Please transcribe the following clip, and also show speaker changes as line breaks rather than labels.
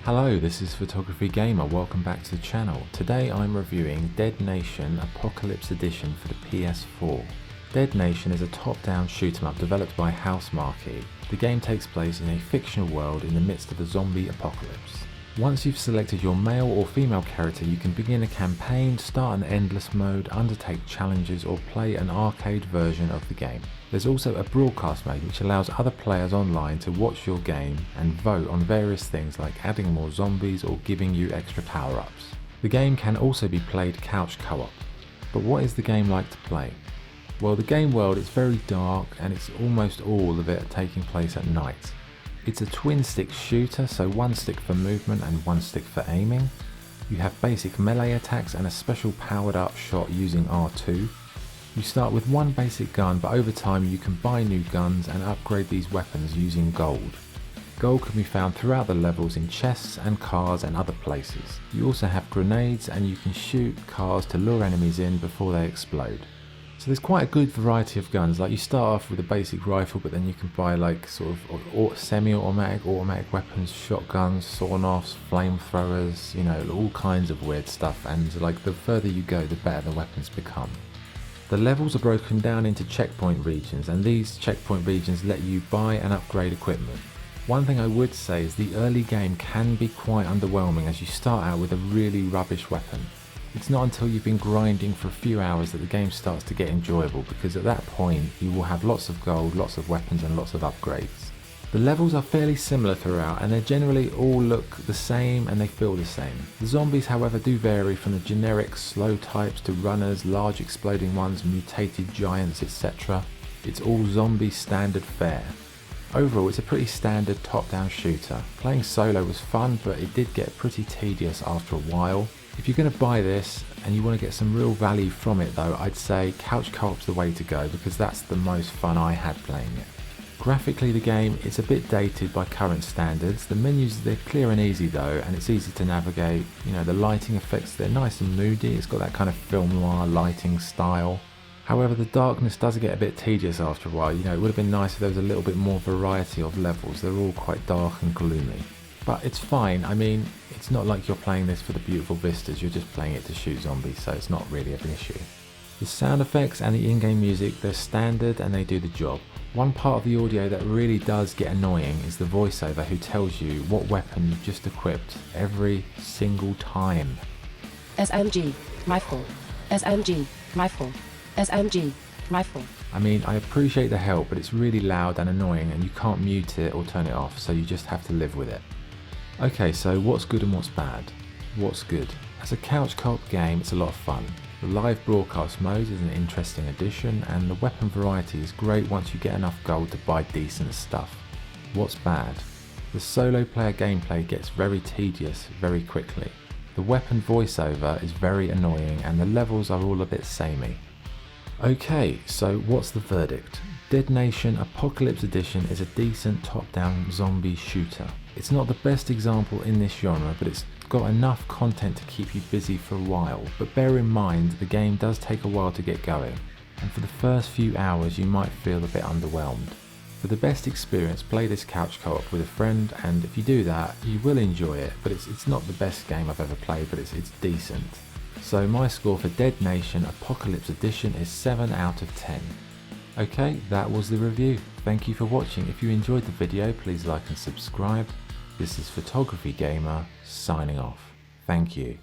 Hello, this is Photography Gamer, welcome back to the channel. Today I'm reviewing Dead Nation Apocalypse Edition for the PS4. Dead Nation is a top-down shoot-'em-up developed by Housemarque. The game takes place in a fictional world in the midst of a zombie apocalypse. Once you've selected your male or female character, you can begin a campaign, start an endless mode, undertake challenges, or play an arcade version of the game. There's also a broadcast mode which allows other players online to watch your game and vote on various things like adding more zombies or giving you extra power-ups. The game can also be played couch co-op. But what is the game like to play? Well, the game world is very dark and it's almost all of it taking place at night. It's a twin stick shooter, so one stick for movement and one stick for aiming. You have basic melee attacks and a special powered up shot using R2. You start with one basic gun, but over time you can buy new guns and upgrade these weapons using gold. Gold can be found throughout the levels in chests and cars and other places. You also have grenades and you can shoot cars to lure enemies in before they explode. So there's quite a good variety of guns. Like you start off with a basic rifle, but then you can buy like sort of semi-automatic, automatic weapons, shotguns, sawn-offs, flamethrowers, you know, all kinds of weird stuff. And like the further you go, the better the weapons become. The levels are broken down into checkpoint regions, and these checkpoint regions let you buy and upgrade equipment. One thing I would say is the early game can be quite underwhelming as you start out with a really rubbish weapon. It's not until you've been grinding for a few hours that the game starts to get enjoyable, because at that point you will have lots of gold, lots of weapons and lots of upgrades. The levels are fairly similar throughout and they generally all look the same and they feel the same. The zombies however do vary from the generic slow types to runners, large exploding ones, mutated giants, etc. It's all zombie standard fare. Overall it's a pretty standard top-down shooter. Playing solo was fun, but it did get pretty tedious after a while. If you're going to buy this and you want to get some real value from it though, I'd say couch co-op's the way to go, because that's the most fun I had playing it. Graphically the game is a bit dated by current standards. The menus, they're clear and easy though, and it's easy to navigate. You know, the lighting effects, they're nice and moody. It's got that kind of film noir lighting style. However, the darkness does get a bit tedious after a while. You know, it would have been nice if there was a little bit more variety of levels. They're all quite dark and gloomy. But it's fine. I mean, it's not like you're playing this for the beautiful vistas, you're just playing it to shoot zombies, so it's not really an issue. The sound effects and the in-game music, they're standard and they do the job. One part of the audio that really does get annoying is the voiceover who tells you what weapon you've just equipped every single time.
SMG, rifle. SMG, rifle. SMG, rifle.
I mean, I appreciate the help, but it's really loud and annoying and you can't mute it or turn it off, so you just have to live with it. Okay, so what's good and what's bad? What's good? As a couch co-op game, it's a lot of fun. The live broadcast mode is an interesting addition, and the weapon variety is great once you get enough gold to buy decent stuff. What's bad? The solo player gameplay gets very tedious very quickly. The weapon voiceover is very annoying and the levels are all a bit samey. Okay, so what's the verdict? Dead Nation Apocalypse Edition is a decent top-down zombie shooter. It's not the best example in this genre, but it's got enough content to keep you busy for a while. But bear in mind, the game does take a while to get going, and for the first few hours you might feel a bit underwhelmed. For the best experience, play this couch co-op with a friend, and if you do that, you will enjoy it, but it's not the best game I've ever played, but it's decent. So my score for Dead Nation Apocalypse Edition is 7 out of 10. Okay, that was the review. Thank you for watching. If you enjoyed the video, please like and subscribe. This is Photography Gamer, signing off. Thank you.